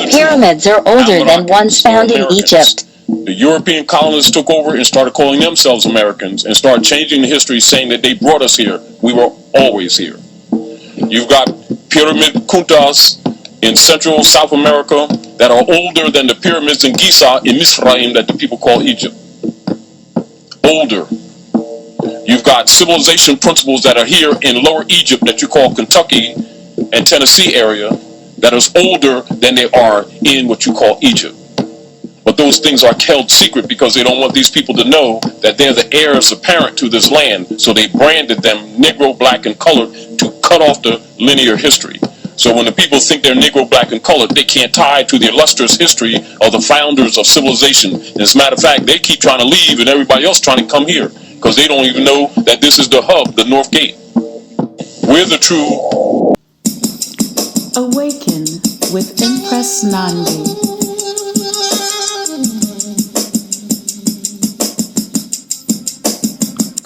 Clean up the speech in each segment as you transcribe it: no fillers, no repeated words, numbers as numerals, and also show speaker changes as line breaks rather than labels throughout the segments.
The pyramids are older than ones found in Egypt.
The European colonists took over and started calling themselves Americans and started changing the history, saying that they brought us here. We were always here. You've got pyramid kuntas in Central South America that are older than the pyramids in Giza in Misraim that the people call Egypt. Older. You've got civilization principles that are here in Lower Egypt that you call Kentucky and Tennessee area that is older than they are in what you call Egypt. But those things are held secret because they don't want these people to know that they're the heirs apparent to this land. So they branded them Negro, black, and colored to cut off the linear history. So when the people think they're Negro, black, and colored, they can't tie to the illustrious history of the founders of civilization. And as a matter of fact, they keep trying to leave and everybody else trying to come here because they don't even know that this is the hub, the North Gate. We're the true.
Awaken with Empress Nandi.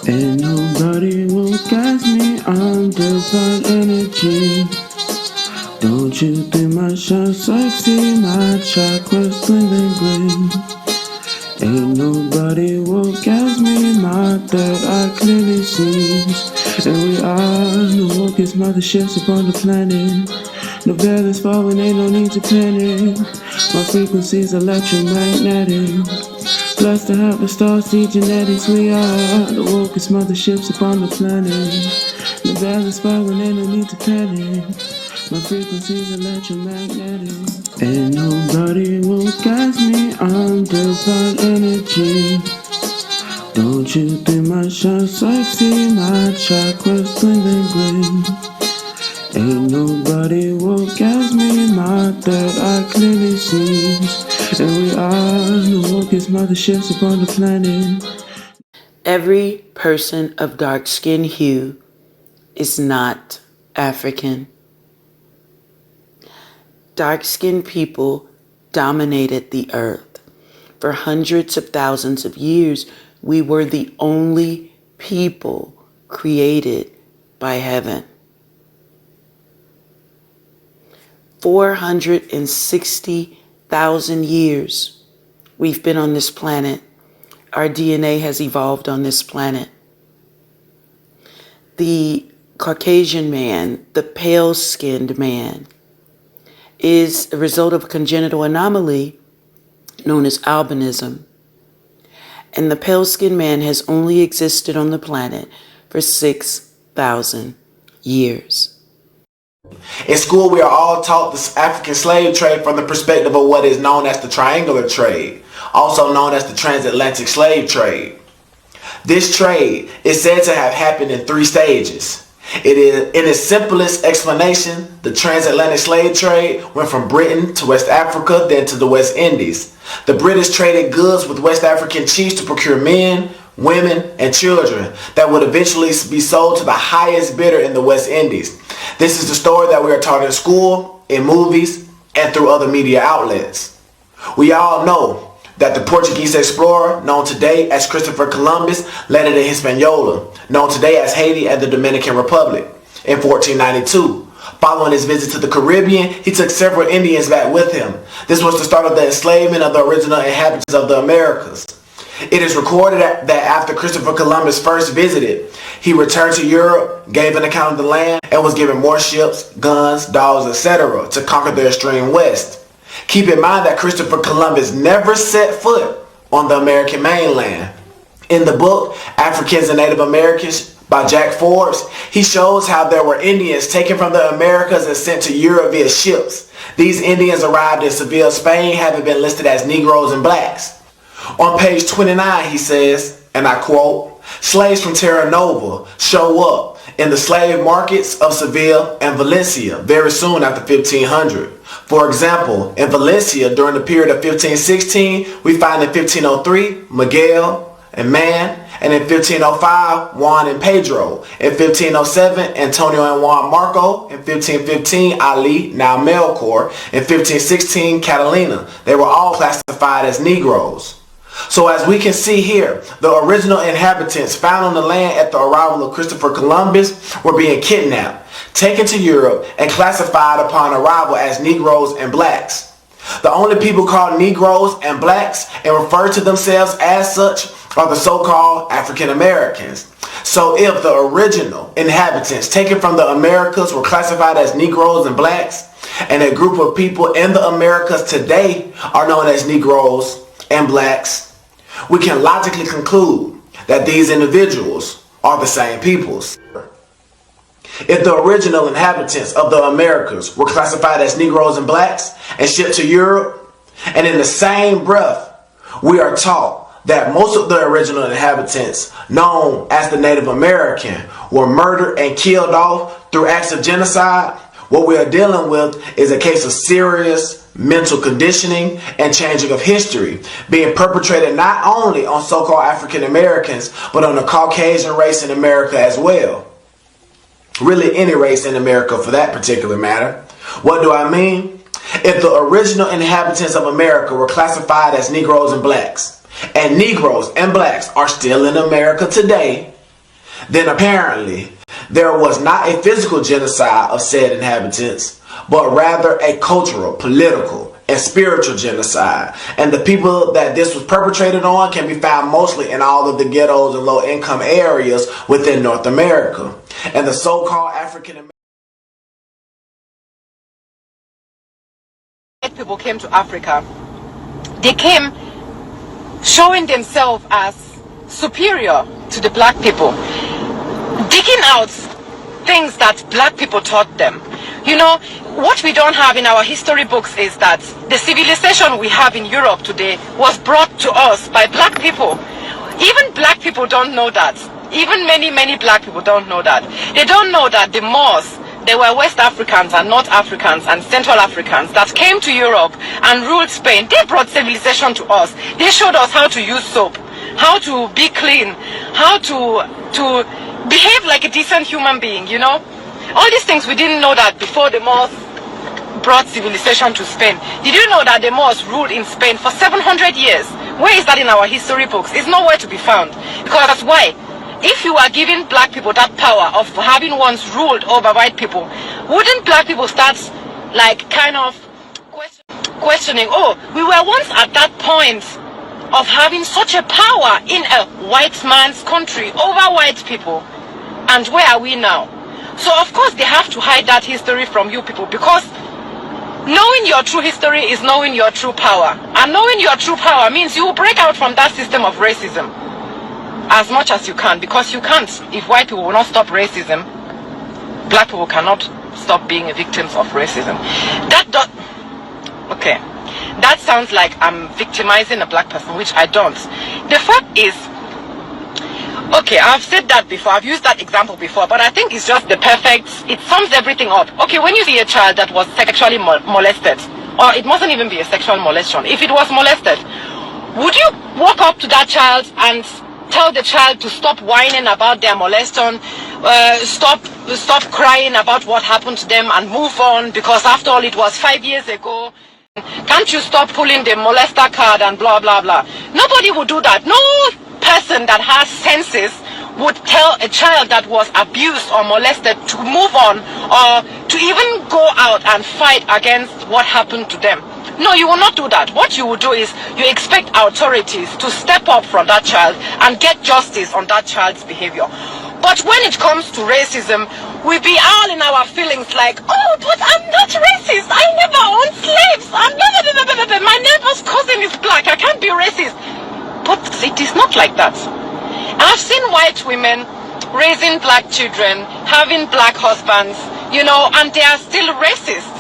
And nobody will guide me on divine energy. Don't you think my shine sexy, my chakras gleam. Ain't nobody will guide me, my third eye clearly sees. And we are the wokest motherships upon the planet. No balance falling, ain't no need to panic. My frequency's electromagnetic. Blessed to have the STARSEED genetics. We are the wokest motherships upon the planet. No balance falling, ain't no need to panic. My frequency's electromagnetic. And nobody will guide me on divine energy. Don't you think my shine sexy, my chakras gleam. Ain't nobody will guide me, my third eye clearly sees. And we are the wokest motherships upon the planet.
Every person of dark skin hue is not African. Dark-skinned people dominated the earth. For hundreds of thousands of years, we were the only people created by heaven. 460,000 years we've been on this planet. Our DNA has evolved on this planet. The Caucasian man, the pale-skinned man, is a result of a congenital anomaly known as albinism. And the pale-skinned man has only existed on the planet for 6,000 years.
In school, we are all taught the African slave trade from the perspective of what is known as the triangular trade, also known as the transatlantic slave trade. This trade is said to have happened in 3 stages. It is, in its simplest explanation, the transatlantic slave trade went from Britain to West Africa, then to the West Indies. The British traded goods with West African chiefs to procure men, women, and children that would eventually be sold to the highest bidder in the West Indies. This is the story that we are taught in school, in movies, and through other media outlets. We all know that the Portuguese explorer, known today as Christopher Columbus, landed in Hispaniola, known today as Haiti and the Dominican Republic, in 1492. Following his visit to the Caribbean, he took several Indians back with him. This was the start of the enslavement of the original inhabitants of the Americas. It is recorded that after Christopher Columbus first visited, he returned to Europe, gave an account of the land, and was given more ships, guns, dogs, etc. to conquer the extreme west. Keep in mind that Christopher Columbus never set foot on the American mainland. In the book, Africans and Native Americans by Jack Forbes, he shows how there were Indians taken from the Americas and sent to Europe via ships. These Indians arrived in Seville, Spain, having been listed as Negroes and blacks. On page 29, he says, and I quote, "Slaves from Terra Nova show up in the slave markets of Seville and Valencia very soon after 1500. For example, in Valencia during the period of 1516, we find in 1503 Miguel and Man, and in 1505 Juan and Pedro, in 1507 Antonio and Juan Marco, in 1515 Ali, now Melchor, in 1516 Catalina. They were all classified as Negroes. So as we can see here, the original inhabitants found on the land at the arrival of Christopher Columbus were being kidnapped, taken to Europe, and classified upon arrival as Negroes and blacks. The only people called Negroes and blacks and refer to themselves as such are the so-called African Americans. So if the original inhabitants taken from the Americas were classified as Negroes and blacks, and a group of people in the Americas today are known as Negroes and blacks, we can logically conclude that these individuals are the same peoples. If the original inhabitants of the Americas were classified as Negroes and blacks and shipped to Europe, and in the same breath, we are taught that most of the original inhabitants, known as the Native American, were murdered and killed off through acts of genocide, what we are dealing with is a case of serious mental conditioning and changing of history being perpetrated not only on so-called African Americans, but on the Caucasian race in America as well. Really any race in America for that particular matter. What do I mean? If the original inhabitants of America were classified as Negroes and blacks, and Negroes and blacks are still in America today, then apparently there was not a physical genocide of said inhabitants, but rather a cultural, political, and spiritual genocide. And the people that this was perpetrated on can be found mostly in all of the ghettos and low-income areas within North America. And the so-called African American
people came to Africa. They came showing themselves as superior to the black people, digging out things that black people taught them. You know, what we don't have in our history books is that the civilization we have in Europe today was brought to us by black people. Even black people don't know that. Even many black people don't know that. They don't know that the Moors, they were West Africans and North Africans and Central Africans that came to Europe and ruled Spain. They brought civilization to us. They showed us how to use soap, how to be clean, how to behave like a decent human being, you know. All these things we didn't know that before the Moors brought civilization to Spain. Did you know that the Moors ruled in Spain for 700 years? Where is that in our history books? It's nowhere to be found. Because that's why. If you are giving black people that power of having once ruled over white people, wouldn't black people start like kind of questioning, oh, we were once at that point of having such a power in a white man's country over white people, and where are we now? So of course they have to hide that history from you people, because knowing your true history is knowing your true power, and knowing your true power means you will break out from that system of racism as much as you can, because you can't. If white people will not stop racism, black people cannot stop being victims of racism. Okay, that sounds like I'm victimizing a black person, which I don't. The fact is, okay, I've said that before, I've used that example before, but I think it's just the perfect, it sums everything up. Okay, when you see a child that was sexually molested, or it mustn't even be a sexual molestation, if it was molested, would you walk up to that child and tell the child to stop whining about their molestation, stop crying about what happened to them and move on, because after all it was 5 years ago? Can't you stop pulling the molester card and blah blah blah? Nobody would do that. No person that has senses would tell a child that was abused or molested to move on, or to even go out and fight against what happened to them. No, you will not do that. What you will do is you expect authorities to step up from that child and get justice on that child's behavior. But when it comes to racism, we be all in our feelings like, oh, but I'm not racist. I never owned slaves. My neighbor's cousin is black. I can't be racist. But it is not like that. I've seen white women raising black children, having black husbands, you know, and they are still racist.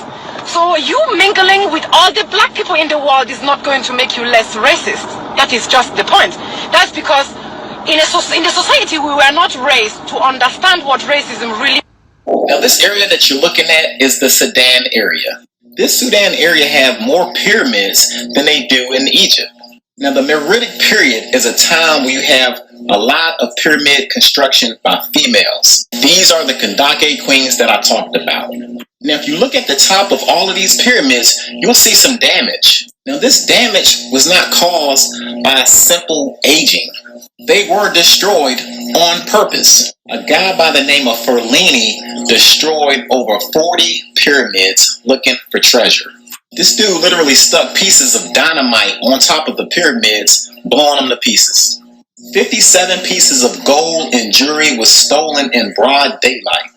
So you mingling with all the black people in the world is not going to make you less racist. That is just the point. That's because in the society we were not raised to understand what racism really is.
Now this area that you're looking at is the Sudan area. This Sudan area have more pyramids than they do in Egypt. Now the Meroitic period is a time where you have a lot of pyramid construction by females. These are the Kandake queens that I talked about. Now if you look at the top of all of these pyramids, you'll see some damage. Now this damage was not caused by simple aging. They were destroyed on purpose. A guy by the name of Ferlini destroyed over 40 pyramids looking for treasure. This dude literally stuck pieces of dynamite on top of the pyramids, blowing them to pieces. 57 pieces of gold and jewelry was stolen in broad daylight.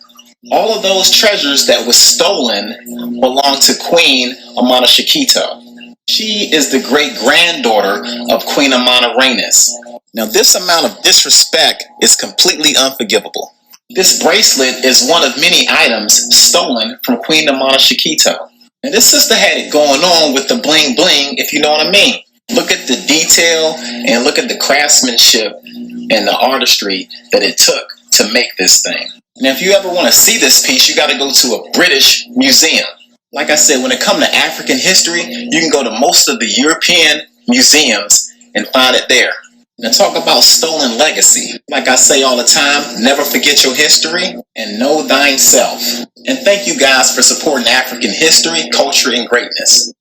All of those treasures that was stolen belong to Queen AMER-I-KHA. She is the great-granddaughter of Queen Amana-Reines. Now, this amount of disrespect is completely unforgivable. This bracelet is one of many items stolen from Queen AMER-I-KHA. And this sister had it going on with the bling bling, if you know what I mean. Look at the detail and look at the craftsmanship and the artistry that it took to make this thing. Now, if you ever want to see this piece, you got to go to a British museum. Like I said, when it comes to African history, you can go to most of the European museums and find it there. Now, talk about stolen legacy. Like I say all the time, never forget your history and know thyself. And thank you guys for supporting African history, culture, and greatness.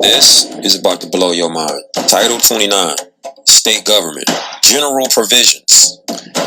This is about to blow your mind. Title 29, State Government, General Provisions.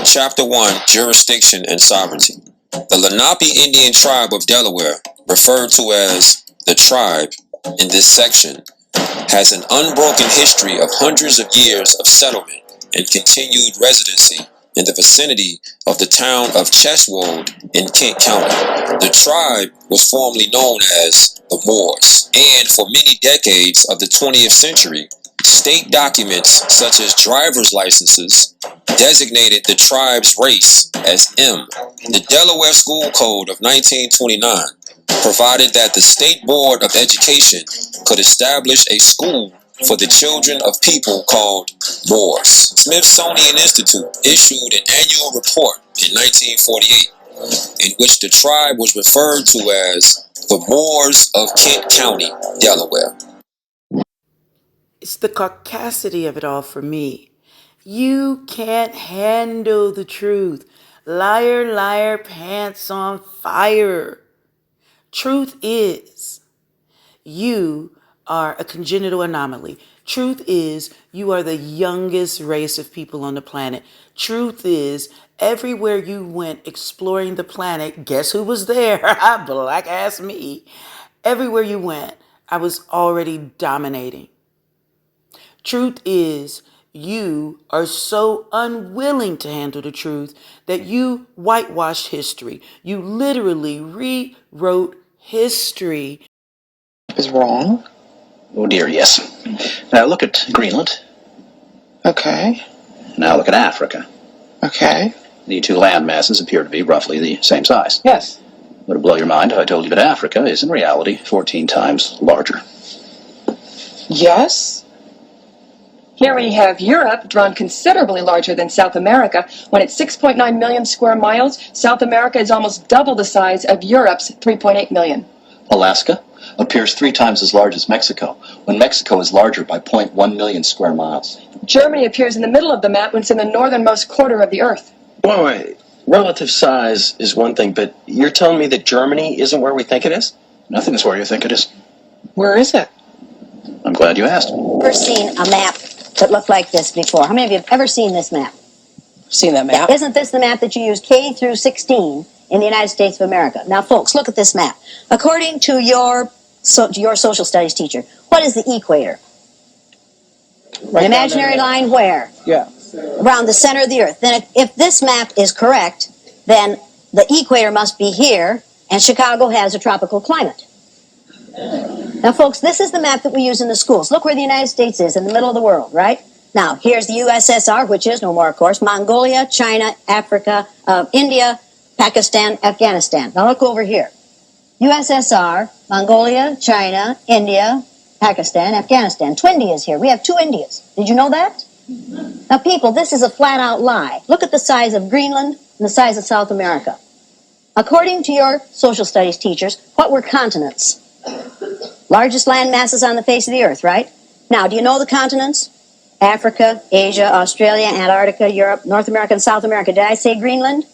Chapter 1, Jurisdiction and Sovereignty. The Lenape Indian Tribe of Delaware, referred to as the Tribe in this section, has an unbroken history of hundreds of years of settlement and continued residency in the vicinity of the town of Cheswold in Kent County. The tribe was formerly known as the Moors, and for many decades of the 20th century, state documents such as driver's licenses designated the tribe's race as M. The Delaware School Code of 1929 provided that the State Board of Education could establish a school for the children of people called Moors. Smithsonian Institute issued an annual report in 1948 in which the tribe was referred to as the Moors of Kent County, Delaware.
It's the caucasity of it all for me. You can't handle the truth. Liar, liar, pants on fire. Truth is, you are a congenital anomaly. Truth is, you are the youngest race of people on the planet. Truth is, everywhere you went exploring the planet, guess who was there? Black ass me. Everywhere you went, I was already dominating. Truth is, you are so unwilling to handle the truth that you whitewashed history. You literally rewrote history.
Is wrong?
Oh dear, yes. Now look at Greenland.
Okay.
Now look at Africa.
Okay.
The two land masses appear to be roughly the same size.
Yes.
Would it blow your mind if I told you that Africa is in reality 14 times larger?
Yes.
Here we have Europe, drawn considerably larger than South America. When it's 6.9 million square miles, South America is almost double the size of Europe's 3.8 million.
Alaska appears 3 times as large as Mexico, when Mexico is larger by 0.1 million square miles.
Germany appears in the middle of the map when it's in the northernmost quarter of the Earth.
Wait. Relative size is one thing, but you're telling me that Germany isn't where we think it is?
Nothing is where you think it is.
Where is it?
I'm glad you asked.
Ever seen a map that looked like this before? How many of you have ever seen this map?
Seen that map?
Isn't this the map that you use K through 16 in the United States of America? Now, folks, look at this map. According to your social studies teacher, what is the equator?
Right,
an imaginary line where?
Yeah.
Around the center of the Earth. Then if this map is correct, then the equator must be here, and Chicago has a tropical climate. Now, folks, this is the map that we use in the schools. Look where the United States is, in the middle of the world, right? Now, here's the USSR, which is no more, of course, Mongolia, China, Africa, India, Pakistan, Afghanistan. Now, look over here. USSR, Mongolia, China, India, Pakistan, Afghanistan. Two Indias here. We have 2 Indias. Did you know that? Now, people, this is a flat-out lie. Look at the size of Greenland and the size of South America. According to your social studies teachers, what were continents? Largest land masses on the face of the Earth, right? Now, do you know the continents? Africa, Asia, Australia, Antarctica, Europe, North America, and South America. Did I say Greenland?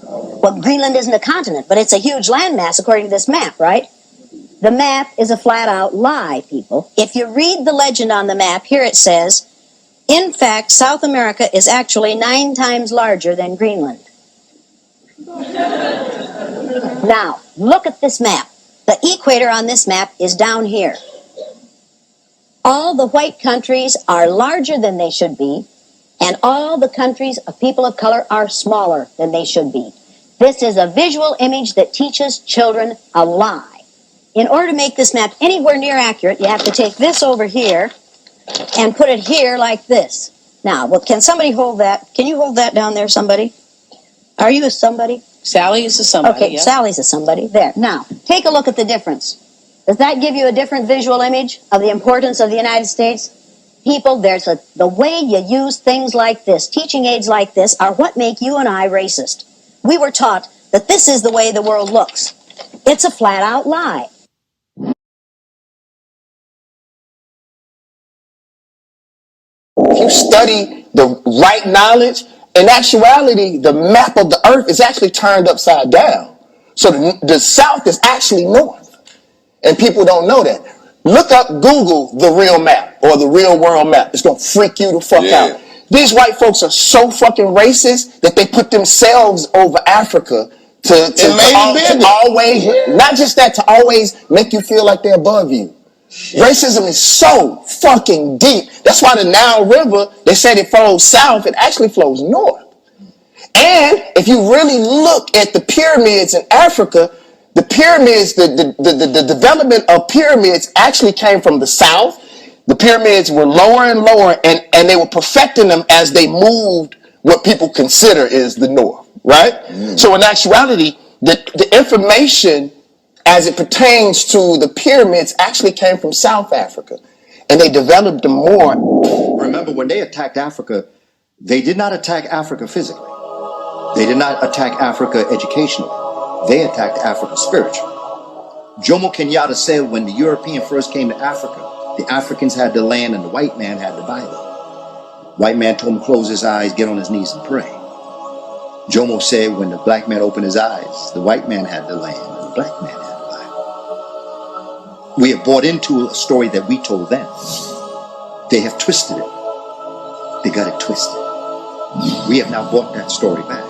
Well, Greenland isn't a continent, but it's a huge landmass according to this map, right? The map is a flat-out lie, people. If you read the legend on the map, here it says, in fact, South America is actually 9 times larger than Greenland. Now, look at this map. The equator on this map is down here. All the white countries are larger than they should be, and all the countries of people of color are smaller than they should be. This is a visual image that teaches children a lie. In order to make this map anywhere near accurate, you have to take this over here and put it here like this. Now, well, can somebody hold that? Can you hold that down there, somebody? Are you a somebody?
Sally is a somebody.
Okay,
yeah.
Sally's a somebody. There. Now, take a look at the difference. Does that give you a different visual image of the importance of the United States? People, the way you use things like this, teaching aids like this, are what make you and I racist. We were taught that this is the way the world looks. It's a flat-out lie.
If you study the right knowledge, in actuality, the map of the earth is actually turned upside down. So the south is actually north. And people don't know that. Look up Google the real map or the real world map. It's going to freak you the fuck out. These white folks are so fucking racist that they put themselves over Africa to always, not just that, to always make you feel like they're above you. Racism is so fucking deep. That's why the Nile River, they said it flows south, it actually flows north. And if you really look at the pyramids in Africa, the pyramids, the development of pyramids actually came from the south. The pyramids were lower and lower, and they were perfecting them as they moved what people consider is the north, right? So in actuality, the information as it pertains to the pyramids actually came from South Africa, and they developed them more.
Remember, when they attacked Africa, they did not attack Africa physically. They did not attack Africa educationally. They attacked Africa spiritually. Jomo Kenyatta said when the European first came to Africa, the Africans had the land and the white man had the Bible. White man told him to close his eyes, get on his knees and pray. Jomo said when the black man opened his eyes, the white man had the land and the black man had the Bible. We have bought into a story that we told them. They have twisted it. They got it twisted. We have now bought that story back.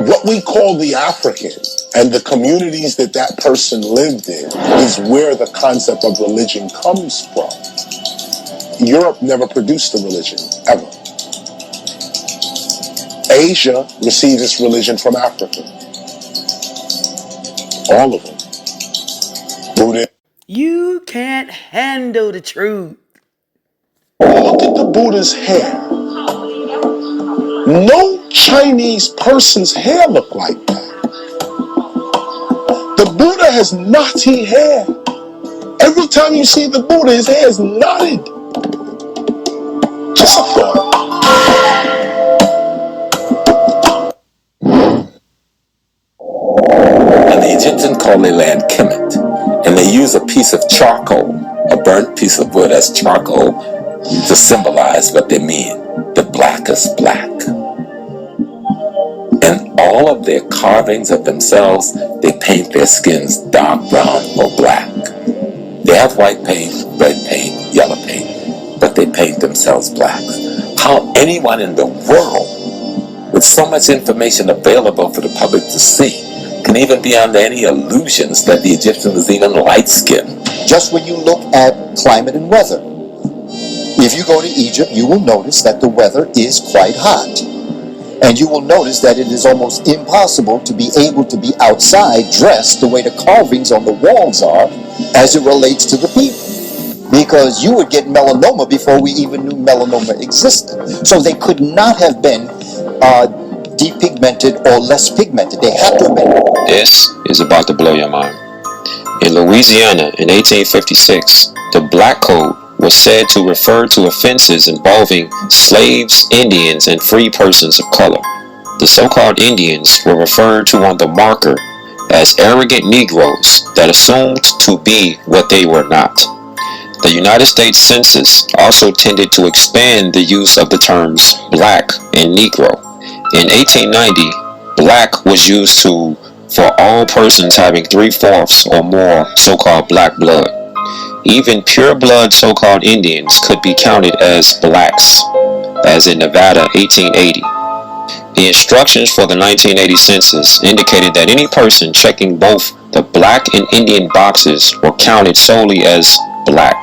What we call the African and the communities that that person lived in is where the concept of religion comes from. Europe never produced a religion, ever. Asia received its religion from Africa. All of them. Buddha.
You can't handle the truth.
Look at the Buddha's hair. No Chinese person's hair looked like that. The Buddha has knotty hair. Every time you see the Buddha, his hair is knotted. Just a thought.
And the Egyptians call their land Kemet. And they use a piece of charcoal, a burnt piece of wood as charcoal, to symbolize what they mean. The blackest black. And all of their carvings of themselves, they paint their skins dark brown or black. They have white paint, red paint, yellow paint, but they paint themselves black. How anyone in the world, with so much information available for the public to see, can even be under any illusions that the Egyptian was even light-skinned?
Just when you look at climate and weather, if you go to Egypt, you will notice that the weather is quite hot. And you will notice that it is almost impossible to be able to be outside dressed the way the carvings on the walls are as it relates to the people. Because you would get melanoma before we even knew melanoma existed. So they could not have been depigmented or less pigmented. They had to have been.
This is about to blow your mind. In Louisiana in 1856, the Black Code was said to refer to offenses involving slaves, Indians, and free persons of color. The so-called Indians were referred to on the marker as arrogant Negroes that assumed to be what they were not. The United States Census also tended to expand the use of the terms black and Negro. In 1890, black was used for all persons having 3/4 or more so-called black blood. Even pure blood so-called Indians could be counted as blacks, as in Nevada 1880. The instructions for the 1980 census indicated that any person checking both the black and Indian boxes were counted solely as black.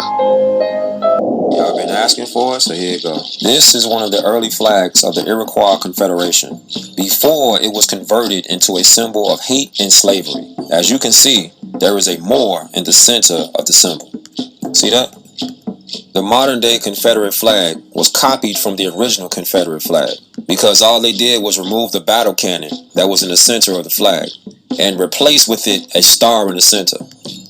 Y'all been asking for it, so here you go. This is one of the early flags of the Iroquois Confederation, before it was converted into a symbol of hate and slavery. As you can see, there is a Moor in the center of the symbol. See that? The modern day Confederate flag was copied from the original Confederate flag, because all they did was remove the battle cannon that was in the center of the flag and replace with it a star in the center.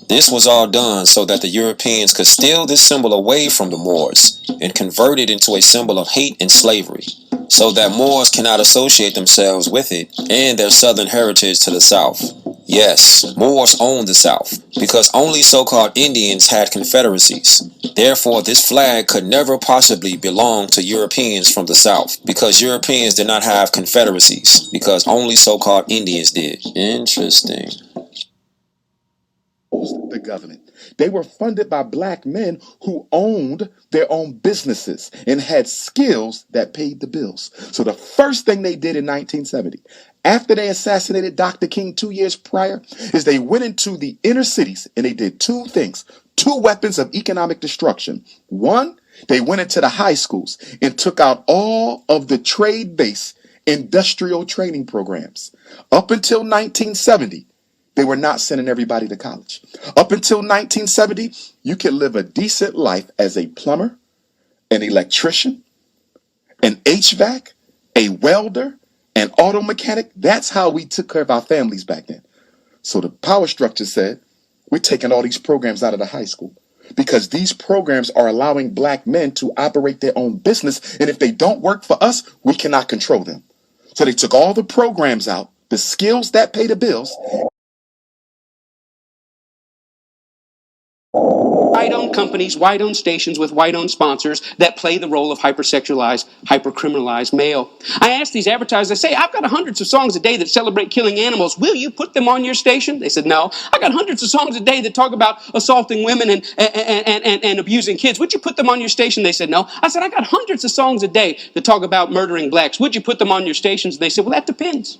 This was all done so that the Europeans could steal this symbol away from the Moors and convert it into a symbol of hate and slavery, so that Moors cannot associate themselves with it and their southern heritage to the south. Yes, Moors owned the South, because only so-called Indians had confederacies. Therefore, this flag could never possibly belong to Europeans from the South, because Europeans did not have confederacies, because only so-called Indians did. Interesting.
The government. They were funded by black men who owned their own businesses and had skills that paid the bills. So the first thing they did in 1970, after they assassinated Dr. King 2 years prior, is they went into the inner cities and they did two things, two weapons of economic destruction. One, they went into the high schools and took out all of the trade-based industrial training programs. Up until 1970, they were not sending everybody to college. Up until 1970, you could live a decent life as a plumber, an electrician, an HVAC, a welder, an auto mechanic. That's how we took care of our families back then. So the power structure said, we're taking all these programs out of the high school because these programs are allowing black men to operate their own business. And if they don't work for us, we cannot control them. So they took all the programs out, the skills that pay the bills.
White-owned companies, white-owned stations with white-owned sponsors that play the role of hypersexualized, hypercriminalized male. I asked these advertisers, I say, I've got hundreds of songs a day that celebrate killing animals. Will you put them on your station? They said, no. I got hundreds of songs a day that talk about assaulting women and abusing kids. Would you put them on your station? They said, no. I said, I got hundreds of songs a day that talk about murdering blacks. Would you put them on your stations? They said, well, that depends.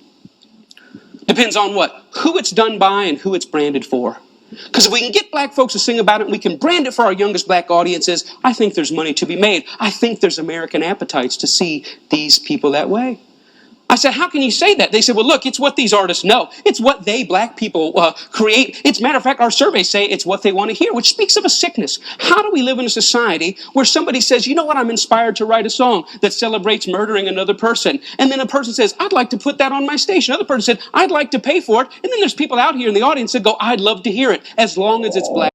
Depends on what? Who it's done by and who it's branded for. Because if we can get black folks to sing about it and we can brand it for our youngest black audiences, I think there's money to be made. I think there's American appetites to see these people that way. I said, how can you say that? They said, well, look, it's what these artists know. It's what they, black people, create. It's, matter of fact, our surveys say it's what they want to hear, which speaks of a sickness. How do we live in a society where somebody says, you know what, I'm inspired to write a song that celebrates murdering another person. And then a person says, I'd like to put that on my station. Another person said, I'd like to pay for it. And then there's people out here in the audience that go, I'd love to hear it, as long as it's black.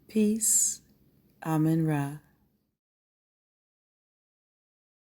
Peace. Amen-Ra.